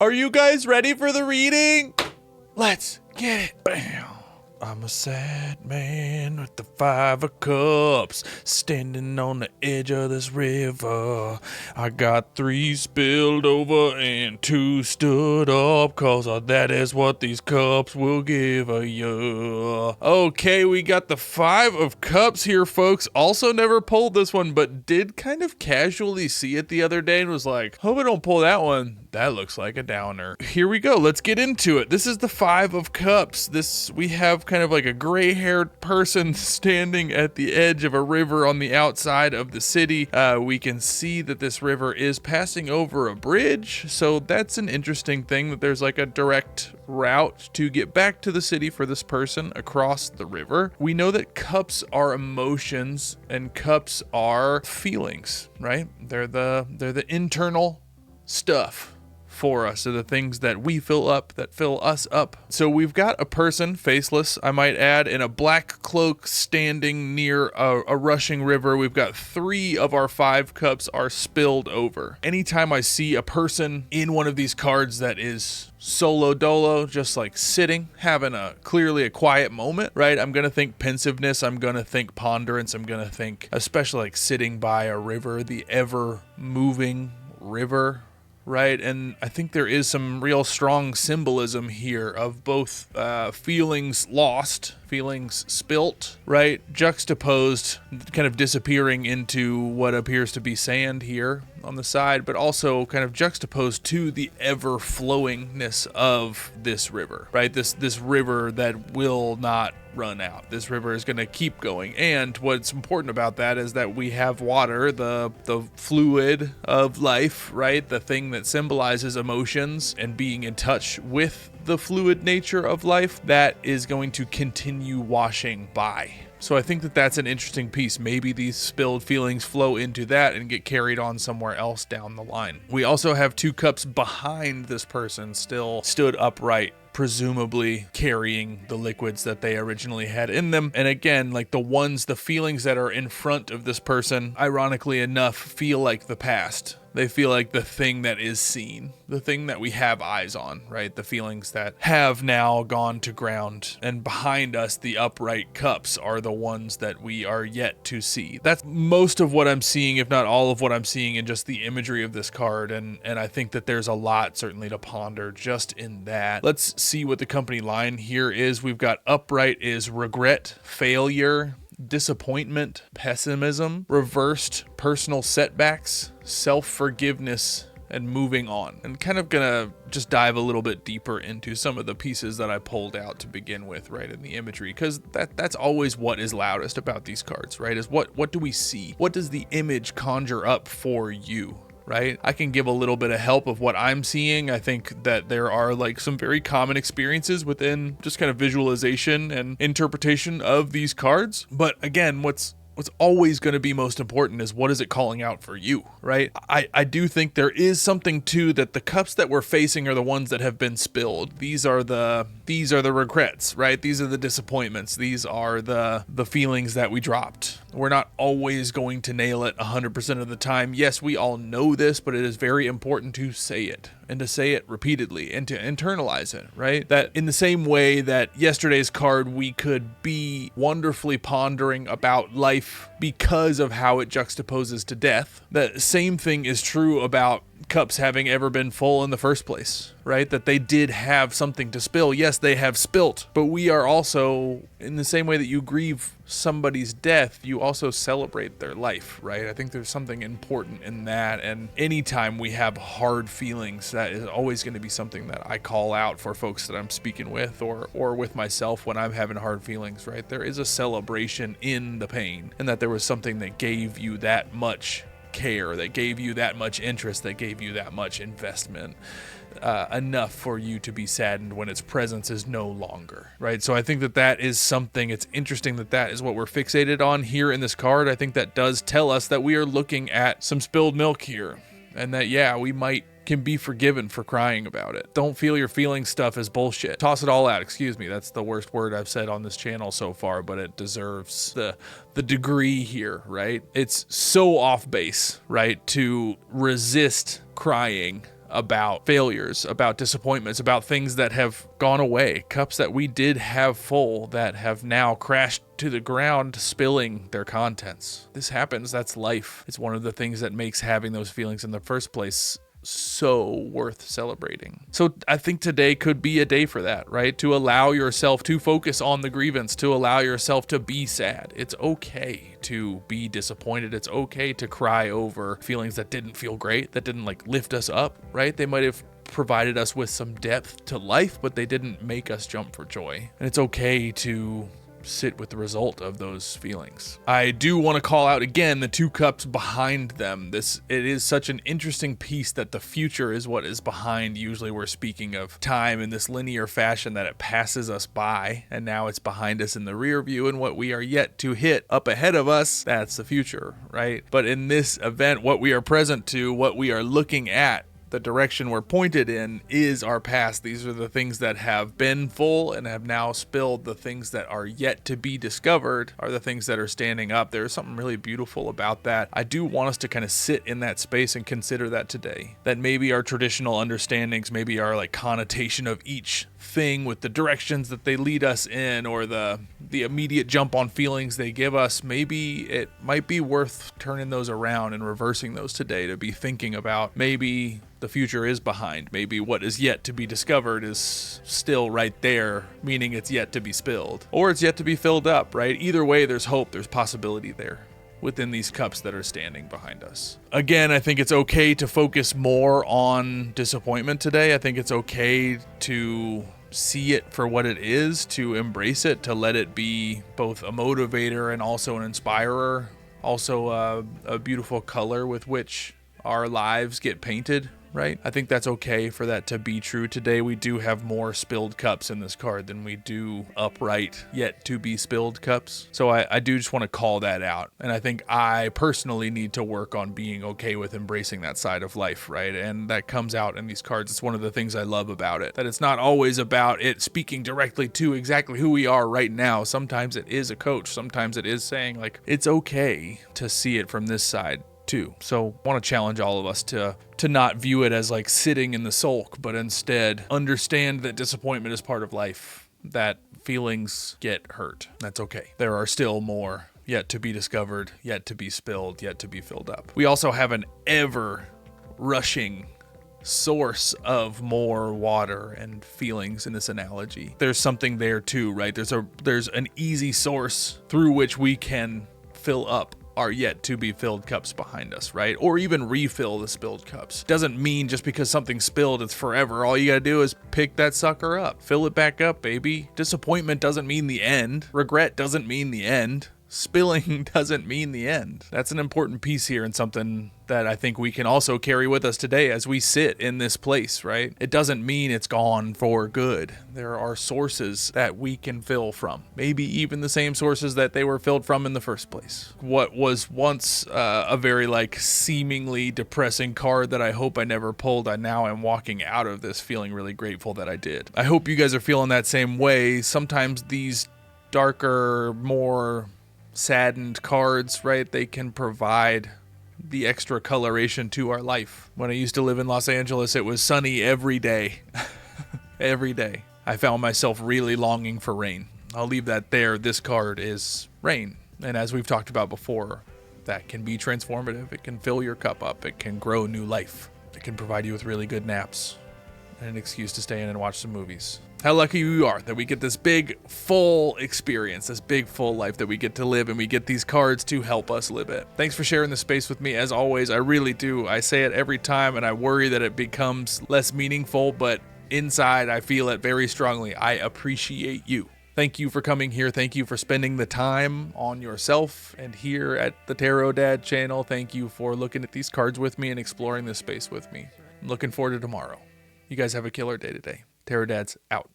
Are you guys ready for the reading? Let's get it. Bam. I'm a sad man with the 5 of cups, standing on the edge of this river. I got 3 spilled over and 2 stood up, cause that is what these cups will give a you. Okay, we got the 5 of cups here, folks. Also never pulled this one, but did kind of casually see it the other day and was like, hope I don't pull that one. That looks like a downer. Here we go. Let's get into it. This is the 5 of cups. We have kind of like a gray-haired person standing at the edge of a river on the outside of the city. We can see that this river is passing over a bridge. So that's an interesting thing, that there's like a direct route to get back to the city for this person across the river. We know that cups are emotions and cups are feelings, right? They're the internal stuff for us, are the things that we fill up, that fill us up. So we've got a person, faceless, I might add, in a black cloak standing near a rushing river. We've got 3 of our 5 cups are spilled over. Anytime I see a person in one of these cards that is solo dolo, just like sitting, having clearly a quiet moment, right? I'm going to think pensiveness. I'm going to think ponderance. I'm going to think especially like sitting by a river, the ever moving river, right? And I think there is some real strong symbolism here of both feelings lost, feelings spilt, right? Juxtaposed, kind of disappearing into what appears to be sand here on the side, but also kind of juxtaposed to the ever flowingness of this river, right? This river that will not run out. This river is going to keep going. And what's important about that is that we have water, the fluid of life, right? The thing that symbolizes emotions and being in touch with the fluid nature of life, that is going to continue washing by. So I think that that's an interesting piece. Maybe these spilled feelings flow into that and get carried on somewhere else down the line. We also have 2 cups behind this person still stood upright, presumably carrying the liquids that they originally had in them. And again, like the feelings that are in front of this person, ironically enough, feel like the past. They feel like the thing that is seen, the thing that we have eyes on, right? The feelings that have now gone to ground. And behind us, the upright cups are the ones that we are yet to see. That's most of what I'm seeing, if not all of what I'm seeing in just the imagery of this card. And I think that there's a lot certainly to ponder just in that. Let's see what the company line here is. We've got upright is regret, failure, disappointment, pessimism, reversed personal setbacks, self-forgiveness, and moving on. And kind of gonna just dive a little bit deeper into some of the pieces that I pulled out to begin with, right, in the imagery, because that's always what is loudest about these cards, right, is what do we see? What does the image conjure up for you? Right? I can give a little bit of help of what I'm seeing. I think that there are like some very common experiences within just kind of visualization and interpretation of these cards. But again, what's always going to be most important is what is it calling out for you, right? I do think there is something too that the cups that we're facing are the ones that have been spilled. These are the regrets, right? These are the disappointments. These are the feelings that we dropped. We're not always going to nail it 100% of the time. Yes, we all know this, but it is very important to say it, and to say it repeatedly, and to internalize it, right? That in the same way that yesterday's card, we could be wonderfully pondering about life because of how it juxtaposes to death. The same thing is true about cups having ever been full in the first place, right? That they did have something to spill. Yes, they have spilt, but we are also, in the same way that you grieve somebody's death, you also celebrate their life, right? I think there's something important in that. And anytime we have hard feelings, that is always going to be something that I call out for folks that I'm speaking with, or with myself when I'm having hard feelings, right? There is a celebration in the pain, and that there was something that gave you that much care, that gave you that much interest, that gave you that much investment, enough for you to be saddened when its presence is no longer, right? So I think that is something, it's interesting that is what we're fixated on here in this card. I think that does tell us that we are looking at some spilled milk here, and that, yeah, we can be forgiven for crying about it. Don't feel your feelings stuff as bullshit. Toss it all out. Excuse me. That's the worst word I've said on this channel so far, but it deserves the degree here, right? It's so off base, right, to resist crying about failures, about disappointments, about things that have gone away, cups that we did have full that have now crashed to the ground, spilling their contents. This happens. That's life. It's one of the things that makes having those feelings in the first place so worth celebrating. So I think today could be a day for that, right? To allow yourself to focus on the grievance, to allow yourself to be sad. It's okay to be disappointed. It's okay to cry over feelings that didn't feel great, that didn't like lift us up, right? They might have provided us with some depth to life, but they didn't make us jump for joy. And it's okay to sit with the result of those feelings. I do want to call out again the two cups behind them. It is such an interesting piece that the future is what is behind. Usually we're speaking of time in this linear fashion, that it passes us by and now it's behind us in the rear view, and what we are yet to hit up ahead of us, that's the future, right? But in this event, what we are present to, what we are looking at, the direction we're pointed in is our past. These are the things that have been full and have now spilled. The things that are yet to be discovered are the things that are standing up. There's something really beautiful about that. I do want us to kind of sit in that space and consider that today. That maybe our traditional understandings, maybe our like connotation of each thing with the directions that they lead us in, or the immediate jump on feelings they give us, maybe it might be worth turning those around and reversing those today, to be thinking about maybe the future is behind. Maybe what is yet to be discovered is still right there, meaning it's yet to be spilled, or it's yet to be filled up, right? Either way, there's hope, there's possibility there within these cups that are standing behind us. Again, I think it's okay to focus more on disappointment today. I think it's okay to see it for what it is, to embrace it, to let it be both a motivator and also an inspirer, also a beautiful color with which our lives get painted, right? I think that's okay for that to be true today. We do have more spilled cups in this card than we do upright yet to be spilled cups. So I do just want to call that out. And I think I personally need to work on being okay with embracing that side of life, right? And that comes out in these cards. It's one of the things I love about it, that it's not always about it speaking directly to exactly who we are right now. Sometimes it is a coach. Sometimes it is saying like, it's okay to see it from this side too. So I want to challenge all of us to not view it as like sitting in the sulk, but instead understand that disappointment is part of life, that feelings get hurt. That's okay. There are still more yet to be discovered, yet to be spilled, yet to be filled up. We also have an ever rushing source of more water and feelings in this analogy. There's something there too, right? There's an easy source through which we can fill up are yet to be filled cups behind us, right? Or even refill the spilled cups. Doesn't mean just because something's spilled, it's forever. All you gotta do is pick that sucker up. Fill it back up, baby. Disappointment doesn't mean the end. Regret doesn't mean the end. Spilling doesn't mean the end. That's an important piece here, and something that I think we can also carry with us today as we sit in this place, right? It doesn't mean it's gone for good. There are sources that we can fill from. Maybe even the same sources that they were filled from in the first place. What was once a very like seemingly depressing card that I hope I never pulled, I now am walking out of this feeling really grateful that I did. I hope you guys are feeling that same way. Sometimes these darker, more saddened cards, right? They can provide the extra coloration to our life. When I used to live in Los Angeles, it was sunny every day. Every day. I found myself really longing for rain. I'll leave that there. This card is rain. And as we've talked about before, that can be transformative. It can fill your cup up. It can grow new life. It can provide you with really good naps and an excuse to stay in and watch some movies. How lucky we are that we get this big, full experience, this big, full life that we get to live, and we get these cards to help us live it. Thanks for sharing this space with me. As always, I really do. I say it every time, and I worry that it becomes less meaningful, but inside, I feel it very strongly. I appreciate you. Thank you for coming here. Thank you for spending the time on yourself and here at the Tarot Dad channel. Thank you for looking at these cards with me and exploring this space with me. I'm looking forward to tomorrow. You guys have a killer day today. Tarot Dad's out.